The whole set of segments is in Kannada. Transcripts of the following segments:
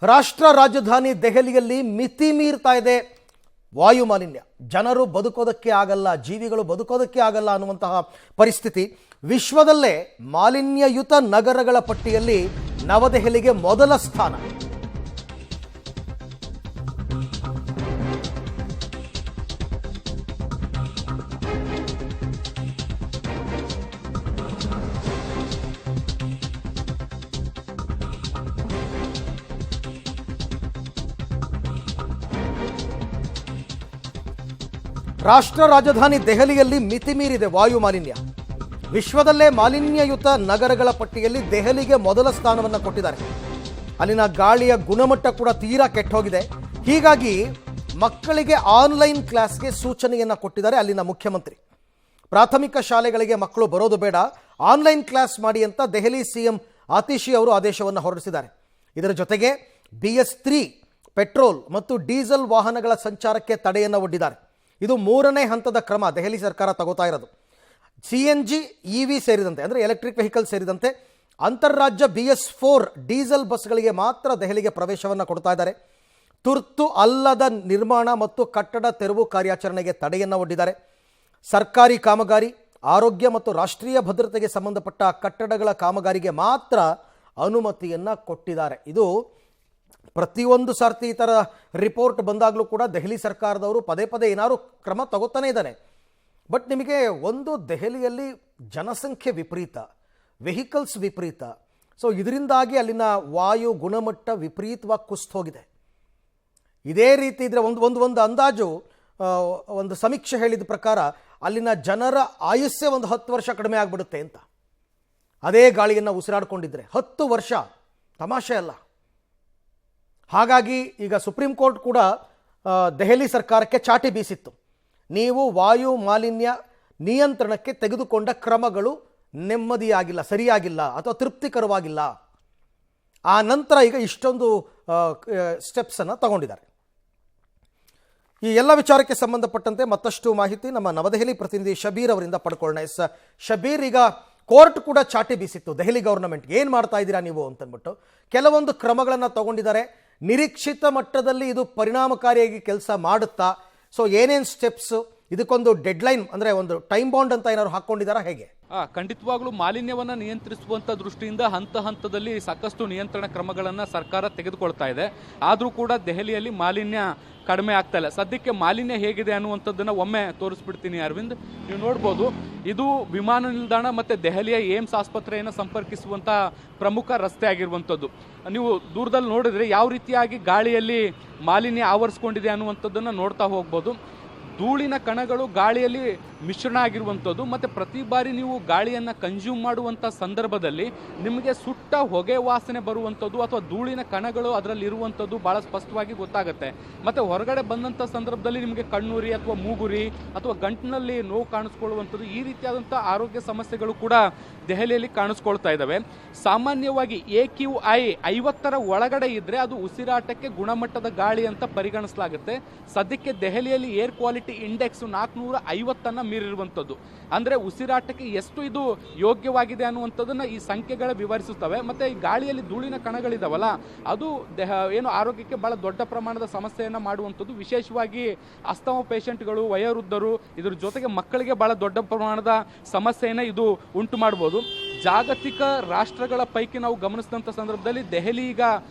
ರಾಷ್ಟ್ರ ರಾಜಧಾನಿ ದೆಹಲಿಯಲ್ಲಿ ಮಿತಿ ಮೀರ್ತಾ ಇದೆ ವಾಯು ಮಾಲಿನ್ಯ. ಜನರು ಬದುಕೋದಕ್ಕೆ ಆಗಲ್ಲ, ಜೀವಿಗಳು ಬದುಕೋದಕ್ಕೆ ಆಗಲ್ಲ ಅನ್ನುವಂತಹ ಪರಿಸ್ಥಿತಿ. ವಿಶ್ವದಲ್ಲೇ ಮಾಲಿನ್ಯಯುತ ನಗರಗಳ ಪಟ್ಟಿಯಲ್ಲಿ ನವದೆಹಲಿಗೆ ಮೊದಲ ಸ್ಥಾನ. ರಾಷ್ಟ್ರ ರಾಜಧಾನಿ ದೆಹಲಿಯಲ್ಲಿ ಮಿತಿ ಮೀರಿದೆ ವಾಯು ಮಾಲಿನ್ಯ. ವಿಶ್ವದಲ್ಲೇ ಮಾಲಿನ್ಯಯುತ ನಗರಗಳ ಪಟ್ಟಿಯಲ್ಲಿ ದೆಹಲಿಗೆ ಮೊದಲ ಸ್ಥಾನವನ್ನು ಕೊಟ್ಟಿದ್ದಾರೆ. ಅಲ್ಲಿನ ಗಾಳಿಯ ಗುಣಮಟ್ಟ ಕೂಡ ತೀರಾ ಕೆಟ್ಟೋಗಿದೆ. ಹೀಗಾಗಿ ಮಕ್ಕಳಿಗೆ ಆನ್ಲೈನ್ ಕ್ಲಾಸ್ಗೆ ಸೂಚನೆಯನ್ನು ಕೊಟ್ಟಿದ್ದಾರೆ ಅಲ್ಲಿನ ಮುಖ್ಯಮಂತ್ರಿ. ಪ್ರಾಥಮಿಕ ಶಾಲೆಗಳಿಗೆ ಮಕ್ಕಳು ಬರೋದು ಬೇಡ, ಆನ್ಲೈನ್ ಕ್ಲಾಸ್ ಮಾಡಿ ಅಂತ ದೆಹಲಿ ಸಿಎಂ ಆತಿಶಿ ಅವರು ಆದೇಶವನ್ನು ಹೊರಡಿಸಿದ್ದಾರೆ. ಇದರ ಜೊತೆಗೆ BS3 ಪೆಟ್ರೋಲ್ ಮತ್ತು ಡೀಸೆಲ್ ವಾಹನಗಳ ಸಂಚಾರಕ್ಕೆ ತಡೆಯನ್ನು ಒಡ್ಡಿದ್ದಾರೆ. ಇದು ಮೂರನೇ ಹಂತದ ಕ್ರಮ ದೆಹಲಿ ಸರ್ಕಾರ ತಗೋತಾ ಇರೋದು. CNG EV ಸೇರಿದಂತೆ ಅಂದರೆ ಎಲೆಕ್ಟ್ರಿಕ್ ವೆಹಿಕಲ್ ಸೇರಿದಂತೆ ಅಂತಾರಾಜ್ಯ BS4 ಡೀಸೆಲ್ ಬಸ್ಗಳಿಗೆ ಮಾತ್ರ ದೆಹಲಿಗೆ ಪ್ರವೇಶವನ್ನು ಕೊಡ್ತಾ ಇದ್ದಾರೆ. ತುರ್ತು ಅಲ್ಲದ ನಿರ್ಮಾಣ ಮತ್ತು ಕಟ್ಟಡ ತೆರವು ಕಾರ್ಯಾಚರಣೆಗೆ ತಡೆಯನ್ನು ಒಡ್ಡಿದ್ದಾರೆ. ಸರ್ಕಾರಿ ಕಾಮಗಾರಿ, ಆರೋಗ್ಯ ಮತ್ತು ರಾಷ್ಟ್ರೀಯ ಭದ್ರತೆಗೆ ಸಂಬಂಧಪಟ್ಟ ಕಟ್ಟಡಗಳ ಕಾಮಗಾರಿಗೆ ಮಾತ್ರ ಅನುಮತಿಯನ್ನು ಕೊಟ್ಟಿದ್ದಾರೆ. ಇದು ಪ್ರತಿಯೊಂದು ಸಾರ್ತಿ ಈ ಥರ ರಿಪೋರ್ಟ್ ಬಂದಾಗಲೂ ಕೂಡ ದೆಹಲಿ ಸರ್ಕಾರದವರು ಪದೇ ಪದೇ ಏನಾದ್ರು ಕ್ರಮ ತಗೋತಾನೆ ಇದ್ದಾನೆ. ಬಟ್ ನಿಮಗೆ ಒಂದು, ದೆಹಲಿಯಲ್ಲಿ ಜನಸಂಖ್ಯೆ ವಿಪರೀತ, ವೆಹಿಕಲ್ಸ್ ವಿಪರೀತ. ಸೊ ಇದರಿಂದಾಗಿ ಅಲ್ಲಿನ ವಾಯು ಗುಣಮಟ್ಟ ವಿಪರೀತವಾಗಿ ಕುಸಿದು ಹೋಗಿದೆ. ಇದೇ ರೀತಿ ಇದ್ರೆ ಒಂದು ಅಂದಾಜು, ಒಂದು ಸಮೀಕ್ಷೆ ಹೇಳಿದ ಪ್ರಕಾರ ಅಲ್ಲಿನ ಜನರ ಆಯುಷ್ಯ 10 ವರ್ಷ ಕಡಿಮೆ ಆಗಿಬಿಡುತ್ತೆ ಅಂತ. ಅದೇ ಗಾಳಿಯನ್ನು ಉಸಿರಾಡಿಕೊಂಡಿದ್ರೆ 10 ವರ್ಷ ತಮಾಷೆ ಅಲ್ಲ. ಹಾಗಾಗಿ ಈಗ ಸುಪ್ರೀಂ ಕೋರ್ಟ್ ಕೂಡ ದೆಹಲಿ ಸರ್ಕಾರಕ್ಕೆ ಚಾಟಿ ಬೀಸಿತ್ತು. ನೀವು ವಾಯು ಮಾಲಿನ್ಯ ನಿಯಂತ್ರಣಕ್ಕೆ ತೆಗೆದುಕೊಂಡ ಕ್ರಮಗಳು ನೆಮ್ಮದಿಯಾಗಿಲ್ಲ, ಸರಿಯಾಗಿಲ್ಲ ಅಥವಾ ತೃಪ್ತಿಕರವಾಗಿಲ್ಲ. ಆ ನಂತರ ಈಗ ಇಷ್ಟೊಂದು ಸ್ಟೆಪ್ಸನ್ನು ತಗೊಂಡಿದ್ದಾರೆ. ಈ ಎಲ್ಲ ವಿಚಾರಕ್ಕೆ ಸಂಬಂಧಪಟ್ಟಂತೆ ಮತ್ತಷ್ಟು ಮಾಹಿತಿ ನಮ್ಮ ನವದೆಹಲಿ ಪ್ರತಿನಿಧಿ ಶಬೀರ್ ಅವರಿಂದ ಪಡ್ಕೊಳ್ಳೋಣ. ಶಬೀರ್, ಈಗ ಕೋರ್ಟ್ ಕೂಡ ಚಾಟಿ ಬೀಸಿತ್ತು ದೆಹಲಿ ಗೌರ್ನಮೆಂಟ್ಗೆ, ಏನು ಮಾಡ್ತಾ ಇದ್ದೀರಾ ನೀವು ಅಂತಂದ್ಬಿಟ್ಟು. ಕೆಲವೊಂದು ಕ್ರಮಗಳನ್ನು ತಗೊಂಡಿದ್ದಾರೆ. ನಿರೀಕ್ಷಿತ ಮಟ್ಟದಲ್ಲಿ ಇದು ಪರಿಣಾಮಕಾರಿಯಾಗಿ ಕೆಲಸ ಮಾಡುತ್ತಾ? ಸೊ ಏನೇನು ಸ್ಟೆಪ್ಸ್, ಇದಕ್ಕೊಂದು ಡೆಡ್ಲೈನ್ ಅಂದರೆ ಒಂದು ಟೈಮ್ ಬಾಂಡ್ ಅಂತ ಏನಾದ್ರು ಹಾಕ್ಕೊಂಡಿದ್ದಾರಾ, ಹೇಗೆ? ಖಂಡಿತವಾಗ್ಲೂ ಮಾಲಿನ್ಯವನ್ನು ನಿಯಂತ್ರಿಸುವಂಥ ದೃಷ್ಟಿಯಿಂದ ಹಂತದಲ್ಲಿ ಸಾಕಷ್ಟು ನಿಯಂತ್ರಣ ಕ್ರಮಗಳನ್ನು ಸರ್ಕಾರ ತೆಗೆದುಕೊಳ್ತಾ ಇದೆ. ಆದರೂ ಕೂಡ ದೆಹಲಿಯಲ್ಲಿ ಮಾಲಿನ್ಯ ಕಡಿಮೆ ಆಗ್ತಾ ಇಲ್ಲ. ಸದ್ಯಕ್ಕೆ ಮಾಲಿನ್ಯ ಹೇಗಿದೆ ಅನ್ನುವಂಥದ್ದನ್ನು ಒಮ್ಮೆ ತೋರಿಸ್ಬಿಡ್ತೀನಿ ಅರವಿಂದ್. ನೀವು ನೋಡ್ಬೋದು, ಇದು ವಿಮಾನ ನಿಲ್ದಾಣ ಮತ್ತು ದೆಹಲಿಯ ಏಮ್ಸ್ ಆಸ್ಪತ್ರೆಯನ್ನು ಸಂಪರ್ಕಿಸುವಂಥ ಪ್ರಮುಖ ರಸ್ತೆ ಆಗಿರುವಂಥದ್ದು. ನೀವು ದೂರದಲ್ಲಿ ನೋಡಿದ್ರೆ ಯಾವ ರೀತಿಯಾಗಿ ಗಾಳಿಯಲ್ಲಿ ಮಾಲಿನ್ಯ ಆವರಿಸ್ಕೊಂಡಿದೆ ಅನ್ನುವಂಥದ್ದನ್ನು ನೋಡ್ತಾ ಹೋಗ್ಬೋದು. ಧೂಳಿನ ಕಣಗಳು ಗಾಳಿಯಲ್ಲಿ ಮಿಶ್ರಣ ಆಗಿರುವಂಥದ್ದು. ಮತ್ತು ಪ್ರತಿ ಬಾರಿ ನೀವು ಗಾಳಿಯನ್ನು ಕನ್ಸ್ಯೂಮ್ ಮಾಡುವಂಥ ಸಂದರ್ಭದಲ್ಲಿ ನಿಮಗೆ ಸುಟ್ಟ ಹೊಗೆ ವಾಸನೆ ಬರುವಂಥದ್ದು ಅಥವಾ ಧೂಳಿನ ಕಣಗಳು ಅದರಲ್ಲಿ ಇರುವಂಥದ್ದು ಭಾಳ ಸ್ಪಷ್ಟವಾಗಿ ಗೊತ್ತಾಗುತ್ತೆ. ಮತ್ತು ಹೊರಗಡೆ ಬಂದಂಥ ಸಂದರ್ಭದಲ್ಲಿ ನಿಮಗೆ ಕಣ್ಣುರಿ ಅಥವಾ ಮೂಗುರಿ ಅಥವಾ ಗಂಟಿನಲ್ಲಿ ನೋವು ಕಾಣಿಸ್ಕೊಳ್ಳುವಂಥದ್ದು, ಈ ರೀತಿಯಾದಂಥ ಆರೋಗ್ಯ ಸಮಸ್ಯೆಗಳು ಕೂಡ ದೆಹಲಿಯಲ್ಲಿ ಕಾಣಿಸ್ಕೊಳ್ತಾ ಇದ್ದಾವೆ. ಸಾಮಾನ್ಯವಾಗಿ AQI 50ರ ಒಳಗಡೆ ಇದ್ದರೆ ಅದು ಉಸಿರಾಟಕ್ಕೆ ಗುಣಮಟ್ಟದ ಗಾಳಿ ಅಂತ ಪರಿಗಣಿಸಲಾಗುತ್ತೆ. ಸದ್ಯಕ್ಕೆ ದೆಹಲಿಯಲ್ಲಿ ಏರ್ ಕ್ವಾಲಿಟಿ ಇಂಡೆಕ್ಸ್ 450 ಮೀರಿರುವಂಥದ್ದು. ಅಂದರೆ ಉಸಿರಾಟಕ್ಕೆ ಎಷ್ಟು ಇದು ಯೋಗ್ಯವಾಗಿದೆ ಅನ್ನುವಂಥದ್ದನ್ನು ಈ ಸಂಖ್ಯೆಗಳು ವಿವರಿಸುತ್ತವೆ. ಮತ್ತು ಈ ಗಾಳಿಯಲ್ಲಿ ಧೂಳಿನ ಕಣಗಳಿದಾವಲ್ಲ, ಅದು ಏನು ಆರೋಗ್ಯಕ್ಕೆ ಬಹಳ ದೊಡ್ಡ ಪ್ರಮಾಣದ ಸಮಸ್ಯೆಯನ್ನು ಮಾಡುವಂಥದ್ದು. ವಿಶೇಷವಾಗಿ ಅಸ್ತಮ ಪೇಷಂಟ್ಗಳು, ವಯೋವೃದ್ಧರು, ಇದ್ರ ಜೊತೆಗೆ ಮಕ್ಕಳಿಗೆ ಬಹಳ ದೊಡ್ಡ ಪ್ರಮಾಣದ ಸಮಸ್ಯೆಯನ್ನು ಇದು ಉಂಟು ಮಾಡ್ಬೋದು. ಜಾಗತಿಕ ರಾಷ್ಟ್ರಗಳ ಪೈಕಿ ನಾವು ಗಮನಿಸಿದಂಥ ಸಂದರ್ಭದಲ್ಲಿ ದೆಹಲಿ ಈಗ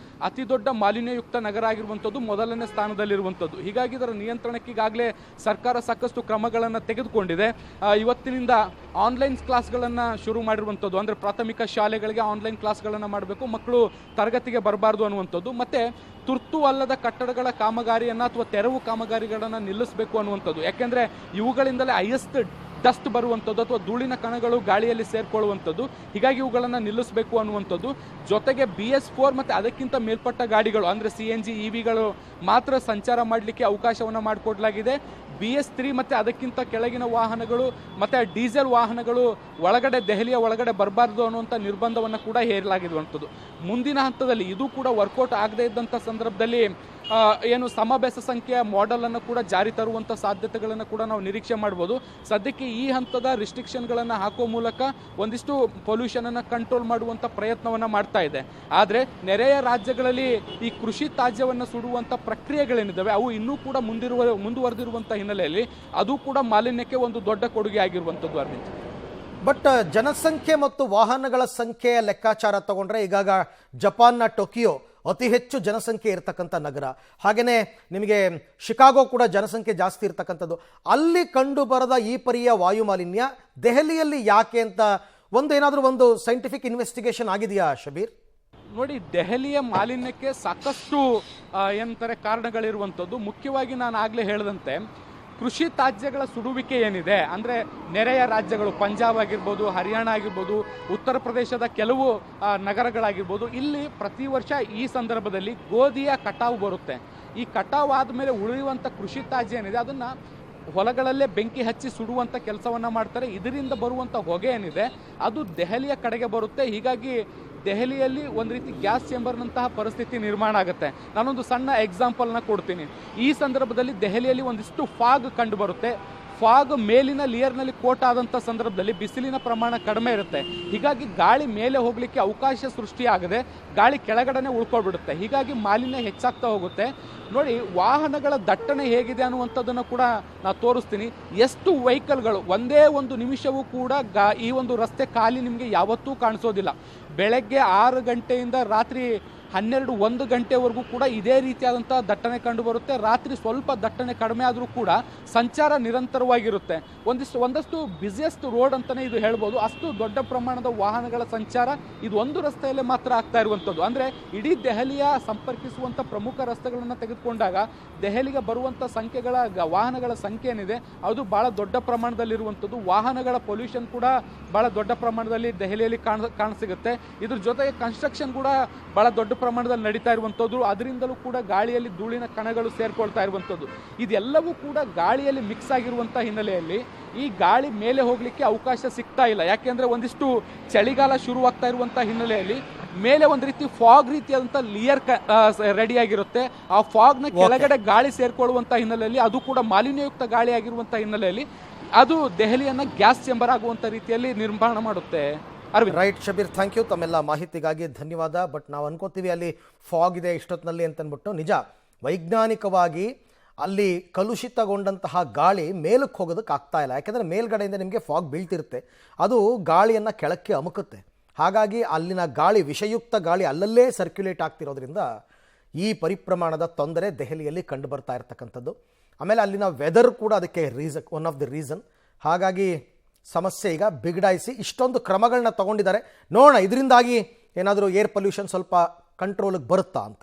ಅತಿ ದೊಡ್ಡ ಮಾಲಿನ್ಯಯುಕ್ತ ನಗರ ಆಗಿರುವಂಥದ್ದು, ಮೊದಲನೇ ಸ್ಥಾನದಲ್ಲಿರುವಂಥದ್ದು. ಹೀಗಾಗಿ ಇದರ ನಿಯಂತ್ರಣಕ್ಕೆ ಈಗಾಗಲೇ ಸರ್ಕಾರ ಸಾಕಷ್ಟು ಕ್ರಮಗಳನ್ನು ತೆಗೆದುಕೊಂಡಿದೆ. ಇವತ್ತಿನಿಂದ ಆನ್ಲೈನ್ ಕ್ಲಾಸ್ಗಳನ್ನು ಶುರು ಮಾಡಿರುವಂಥದ್ದು. ಅಂದರೆ ಪ್ರಾಥಮಿಕ ಶಾಲೆಗಳಿಗೆ ಆನ್ಲೈನ್ ಕ್ಲಾಸ್ಗಳನ್ನು ಮಾಡಬೇಕು, ಮಕ್ಕಳು ತರಗತಿಗೆ ಬರಬಾರ್ದು ಅನ್ನುವಂಥದ್ದು. ಮತ್ತು ತುರ್ತು ಅಲ್ಲದ ಕಟ್ಟಡಗಳ ಕಾಮಗಾರಿಯನ್ನು ಅಥವಾ ತೆರವು ಕಾಮಗಾರಿಗಳನ್ನು ನಿಲ್ಲಿಸಬೇಕು ಅನ್ನುವಂಥದ್ದು. ಯಾಕೆಂದರೆ ಇವುಗಳಿಂದಲೇ ಹೈಯೆಸ್ಟ್ ಡಸ್ಟ್ ಬರುವಂಥದ್ದು ಅಥವಾ ಧೂಳಿನ ಕಣಗಳು ಗಾಳಿಯಲ್ಲಿ ಸೇರ್ಕೊಳ್ಳುವಂಥದ್ದು. ಹೀಗಾಗಿ ಇವುಗಳನ್ನು ನಿಲ್ಲಿಸಬೇಕು ಅನ್ನುವಂಥದ್ದು. ಜೊತೆಗೆ BS4 ಮತ್ತು ಅದಕ್ಕಿಂತ ಮೇಲ್ಪಟ್ಟ ಗಾಡಿಗಳು ಅಂದರೆ CNG EVಗಳು ಮಾತ್ರ ಸಂಚಾರ ಮಾಡಲಿಕ್ಕೆ ಅವಕಾಶವನ್ನು ಮಾಡಿಕೊಡಲಾಗಿದೆ. BS3 ಮತ್ತು ಅದಕ್ಕಿಂತ ಕೆಳಗಿನ ವಾಹನಗಳು ಮತ್ತು ಡೀಸೆಲ್ ವಾಹನಗಳು ದೆಹಲಿಯ ಒಳಗಡೆ ಬರಬಾರ್ದು ಅನ್ನುವಂಥ ನಿರ್ಬಂಧವನ್ನು ಕೂಡ ಹೇರಲಾಗಿರುವಂಥದ್ದು. ಮುಂದಿನ ಹಂತದಲ್ಲಿ ಇದು ಕೂಡ ವರ್ಕೌಟ್ ಆಗದೇ ಇದ್ದಂಥ ಸಂದರ್ಭದಲ್ಲಿ ಏನು ಸಮಬೆಸ ಸಂಖ್ಯೆಯ ಮಾಡೆಲನ್ನು ಕೂಡ ಜಾರಿ ತರುವಂಥ ಸಾಧ್ಯತೆಗಳನ್ನು ಕೂಡ ನಾವು ನಿರೀಕ್ಷೆ ಮಾಡ್ಬೋದು. ಸದ್ಯಕ್ಕೆ ಈ ಹಂತದ ರಿಸ್ಟ್ರಿಕ್ಷನ್ಗಳನ್ನು ಹಾಕುವ ಮೂಲಕ ಒಂದಿಷ್ಟು ಪೊಲ್ಯೂಷನನ್ನು ಕಂಟ್ರೋಲ್ ಮಾಡುವಂಥ ಪ್ರಯತ್ನವನ್ನು ಮಾಡ್ತಾ ಇದೆ. ಆದರೆ ನೆರೆಯ ರಾಜ್ಯಗಳಲ್ಲಿ ಈ ಕೃಷಿ ತ್ಯಾಜ್ಯವನ್ನು ಸುಡುವಂಥ ಪ್ರಕ್ರಿಯೆಗಳೇನಿದ್ದಾವೆ ಅವು ಇನ್ನೂ ಕೂಡ ಮುಂದುವರೆದಿರುವಂಥ ಹಿನ್ನೆಲೆಯಲ್ಲಿ ಅದು ಕೂಡ ಮಾಲಿನ್ಯಕ್ಕೆ ಒಂದು ದೊಡ್ಡ ಕೊಡುಗೆ ಆಗಿರುವಂಥದ್ದು. ಅರವಿಂದ್, ಬಟ್ ಜನಸಂಖ್ಯೆ ಮತ್ತು ವಾಹನಗಳ ಸಂಖ್ಯೆಯ ಲೆಕ್ಕಾಚಾರ ತಗೊಂಡ್ರೆ ಈಗಾಗ ಜಪಾನ್ನ ಟೋಕಿಯೋ ಅತಿ ಹೆಚ್ಚು ಜನಸಂಖ್ಯೆ ಇರತಕ್ಕಂಥ ನಗರ, ಹಾಗೆಯೇ ನಿಮಗೆ ಶಿಕಾಗೋ ಕೂಡ ಜನಸಂಖ್ಯೆ ಜಾಸ್ತಿ ಇರತಕ್ಕಂಥದ್ದು. ಅಲ್ಲಿ ಕಂಡು ಬರದ ಈ ಪರಿಯ ವಾಯು ಮಾಲಿನ್ಯ ದೆಹಲಿಯಲ್ಲಿ ಯಾಕೆ ಅಂತ ಏನಾದರೂ ಒಂದು ಸೈಂಟಿಫಿಕ್ ಇನ್ವೆಸ್ಟಿಗೇಷನ್ ಆಗಿದೆಯಾ ಶಬೀರ್? ನೋಡಿ, ದೆಹಲಿಯ ಮಾಲಿನ್ಯಕ್ಕೆ ಸಾಕಷ್ಟು ಏನಂತಾರೆ ಕಾರಣಗಳಿರುವಂಥದ್ದು. ಮುಖ್ಯವಾಗಿ ನಾನು ಆಗಲೇ ಹೇಳಿದಂತೆ ಕೃಷಿ ತ್ಯಾಜ್ಯಗಳ ಸುಡುವಿಕೆ ಏನಿದೆ ಅಂದರೆ ನೆರೆಯ ರಾಜ್ಯಗಳು ಪಂಜಾಬ್ ಆಗಿರ್ಬೋದು, ಹರಿಯಾಣ ಆಗಿರ್ಬೋದು, ಉತ್ತರ ಪ್ರದೇಶದ ಕೆಲವು ನಗರಗಳಾಗಿರ್ಬೋದು, ಇಲ್ಲಿ ಪ್ರತಿ ವರ್ಷ ಈ ಸಂದರ್ಭದಲ್ಲಿ ಗೋಧಿಯ ಕಟಾವು ಬರುತ್ತೆ. ಈ ಕಟಾವು ಆದಮೇಲೆ ಉಳಿಯುವಂಥ ಕೃಷಿ ತ್ಯಾಜ್ಯ ಏನಿದೆ ಅದನ್ನು ಹೊಲಗಳಲ್ಲೇ ಬೆಂಕಿ ಹಚ್ಚಿ ಸುಡುವಂಥ ಕೆಲಸವನ್ನು ಮಾಡ್ತಾರೆ. ಇದರಿಂದ ಬರುವಂಥ ಹೊಗೆ ಏನಿದೆ ಅದು ದೆಹಲಿಯ ಕಡೆಗೆ ಬರುತ್ತೆ. ಹೀಗಾಗಿ ದೆಹಲಿಯಲ್ಲಿ ಒಂದು ರೀತಿ ಗ್ಯಾಸ್ ಚೇಂಬರ್ನಂತಹ ಪರಿಸ್ಥಿತಿ ನಿರ್ಮಾಣ ಆಗುತ್ತೆ. ನಾನೊಂದು ಸಣ್ಣ ಎಕ್ಸಾಂಪಲ್ನ ಕೊಡ್ತೀನಿ. ಈ ಸಂದರ್ಭದಲ್ಲಿ ದೆಹಲಿಯಲ್ಲಿ ಒಂದಿಷ್ಟು ಫಾಗ್ ಕಂಡು ಬರುತ್ತೆ. ಫಾಗ್ ಮೇಲಿನ ಲೇಯರ್ನಲ್ಲಿ ಕೋಟ್ ಆದಂಥ ಸಂದರ್ಭದಲ್ಲಿ ಬಿಸಿಲಿನ ಪ್ರಮಾಣ ಕಡಿಮೆ ಇರುತ್ತೆ. ಹೀಗಾಗಿ ಗಾಳಿ ಮೇಲೆ ಹೋಗಲಿಕ್ಕೆ ಅವಕಾಶ ಸೃಷ್ಟಿಯಾಗದೆ ಗಾಳಿ ಕೆಳಗಡೆನೆ ಉಳ್ಕೊಳ್ಬಿಡುತ್ತೆ. ಹೀಗಾಗಿ ಮಾಲಿನ್ಯ ಹೆಚ್ಚಾಗ್ತಾ ಹೋಗುತ್ತೆ. ನೋಡಿ, ವಾಹನಗಳ ದಟ್ಟಣೆ ಹೇಗಿದೆ ಅನ್ನುವಂಥದ್ದನ್ನು ಕೂಡ ನಾನು ತೋರಿಸ್ತೀನಿ. ಎಷ್ಟು ವೆಹಿಕಲ್ಗಳು ಒಂದೇ ಒಂದು ನಿಮಿಷವೂ ಕೂಡ ಈ ಒಂದು ರಸ್ತೆ ಖಾಲಿ ನಿಮಗೆ ಯಾವತ್ತೂ ಕಾಣಿಸೋದಿಲ್ಲ. ಬೆಳಗ್ಗೆ 6 ಗಂಟೆಯಿಂದ ರಾತ್ರಿ 12-1 ಗಂಟೆವರೆಗೂ ಕೂಡ ಇದೇ ರೀತಿಯಾದಂಥ ದಟ್ಟಣೆ ಕಂಡು ಬರುತ್ತೆ. ರಾತ್ರಿ ಸ್ವಲ್ಪ ದಟ್ಟಣೆ ಕಡಿಮೆ ಆದರೂ ಕೂಡ ಸಂಚಾರ ನಿರಂತರವಾಗಿರುತ್ತೆ. ಒಂದಷ್ಟು ಬ್ಯುಸಿಯೆಸ್ಟ್ ರೋಡ್ ಅಂತಲೇ ಇದು ಹೇಳ್ಬೋದು. ಅಷ್ಟು ದೊಡ್ಡ ಪ್ರಮಾಣದ ವಾಹನಗಳ ಸಂಚಾರ ಇದು ಒಂದು ರಸ್ತೆಯಲ್ಲೇ ಮಾತ್ರ ಆಗ್ತಾ ಇರುವಂಥದ್ದು. ಅಂದರೆ ಇಡೀ ದೆಹಲಿಯ ಸಂಪರ್ಕಿಸುವಂಥ ಪ್ರಮುಖ ರಸ್ತೆಗಳನ್ನು ತೆಗೆದುಕೊಂಡಾಗ ದೆಹಲಿಗೆ ಬರುವಂಥ ವಾಹನಗಳ ಸಂಖ್ಯೆ ಏನಿದೆ ಅದು ಭಾಳ ದೊಡ್ಡ ಪ್ರಮಾಣದಲ್ಲಿರುವಂಥದ್ದು. ವಾಹನಗಳ ಪೊಲ್ಯೂಷನ್ ಕೂಡ ಭಾಳ ದೊಡ್ಡ ಪ್ರಮಾಣದಲ್ಲಿ ದೆಹಲಿಯಲ್ಲಿ ಕಾಣಸಿಗುತ್ತೆ. ಇದ್ರ ಜೊತೆಗೆ ಕನ್ಸ್ಟ್ರಕ್ಷನ್ ಕೂಡ ಭಾಳ ದೊಡ್ಡ ಪ್ರಮಾಣದಲ್ಲಿ ನಡೀತಾ ಇರುವಂಥದ್ದು. ಅದರಿಂದಲೂ ಕೂಡ ಗಾಳಿಯಲ್ಲಿ ಧೂಳಿನ ಕಣಗಳು ಸೇರ್ಕೊಳ್ತಾ ಇರುವಂಥದ್ದು. ಇದೆಲ್ಲವೂ ಕೂಡ ಗಾಳಿಯಲ್ಲಿ ಮಿಕ್ಸ್ ಆಗಿರುವಂಥ ಹಿನ್ನೆಲೆಯಲ್ಲಿ ಈ ಗಾಳಿ ಮೇಲೆ ಹೋಗಲಿಕ್ಕೆ ಅವಕಾಶ ಸಿಗ್ತಾ ಇಲ್ಲ. ಯಾಕೆಂದರೆ ಒಂದಿಷ್ಟು ಚಳಿಗಾಲ ಶುರುವಾಗ್ತಾ ಇರುವಂಥ ಹಿನ್ನೆಲೆಯಲ್ಲಿ ಮೇಲೆ ಒಂದು ರೀತಿ ಫಾಗ್ ರೀತಿಯಾದಂಥ ಲೇಯರ್ ರೆಡಿಯಾಗಿರುತ್ತೆ. ಆ ಫಾಗ್ನ ಕೆಳಗಡೆ ಗಾಳಿ ಸೇರ್ಕೊಳ್ಳುವಂಥ ಹಿನ್ನೆಲೆಯಲ್ಲಿ ಅದು ಕೂಡ ಮಾಲಿನ್ಯಯುಕ್ತ ಗಾಳಿ ಆಗಿರುವಂಥ ಹಿನ್ನೆಲೆಯಲ್ಲಿ ಅದು ದೆಹಲಿಯನ್ನು ಗ್ಯಾಸ್ ಚೇಂಬರ್ ಆಗುವಂಥ ರೀತಿಯಲ್ಲಿ ನಿರ್ಮಾಣ ಮಾಡುತ್ತೆ. ರೈಟ್ ಶಬೀರ್, ಥ್ಯಾಂಕ್ ಯು ತಮ್ಮೆಲ್ಲ ಮಾಹಿತಿಗಾಗಿ ಧನ್ಯವಾದ. ಬಟ್ ನಾವು ಅನ್ಕೋತೀವಿ ಅಲ್ಲಿ ಫಾಗ್ ಇದೆ ಇಷ್ಟೊತ್ತಿನಲ್ಲಿ ಅಂತನ್ಬಿಟ್ಟು. ನಿಜ, ವೈಜ್ಞಾನಿಕವಾಗಿ ಅಲ್ಲಿ ಕಲುಷಿತಗೊಂಡಂತಹ ಗಾಳಿ ಮೇಲಕ್ಕೆ ಹೋಗೋದಕ್ಕೆ ಆಗ್ತಾ ಇಲ್ಲ. ಯಾಕೆಂದರೆ ಮೇಲ್ಗಡೆಯಿಂದ ನಿಮಗೆ ಫಾಗ್ ಬೀಳ್ತಿರುತ್ತೆ, ಅದು ಗಾಳಿಯನ್ನು ಕೆಳಕ್ಕೆ ಅಮುಕುತ್ತೆ. ಹಾಗಾಗಿ ಅಲ್ಲಿನ ಗಾಳಿ, ವಿಷಯುಕ್ತ ಗಾಳಿ ಅಲ್ಲಲ್ಲೇ ಸರ್ಕ್ಯುಲೇಟ್ ಆಗ್ತಿರೋದ್ರಿಂದ ಈ ಪರಿಪ್ರಮಾಣದ ತೊಂದರೆ ದೆಹಲಿಯಲ್ಲಿ ಕಂಡು ಬರ್ತಾ ಇರತಕ್ಕಂಥದ್ದು. ಆಮೇಲೆ ಅಲ್ಲಿನ ವೆದರ್ ಕೂಡ ಅದಕ್ಕೆ ಒನ್ ಆಫ್ ದಿ ರೀಸನ್. ಹಾಗಾಗಿ ಸಮಸ್ಯೆ ಈಗ ಬಿಗಡಾಯಿಸಿ ಇಷ್ಟೊಂದು ಕ್ರಮಗಳನ್ನ ತಗೊಂಡಿದ್ದಾರೆ. ನೋಡೋಣ ಇದರಿಂದಾಗಿ ಏನಾದರೂ ಏರ್ ಪೊಲ್ಯೂಷನ್ ಸ್ವಲ್ಪ ಕಂಟ್ರೋಲಿಗೆ ಬರುತ್ತಾ ಅಂತ.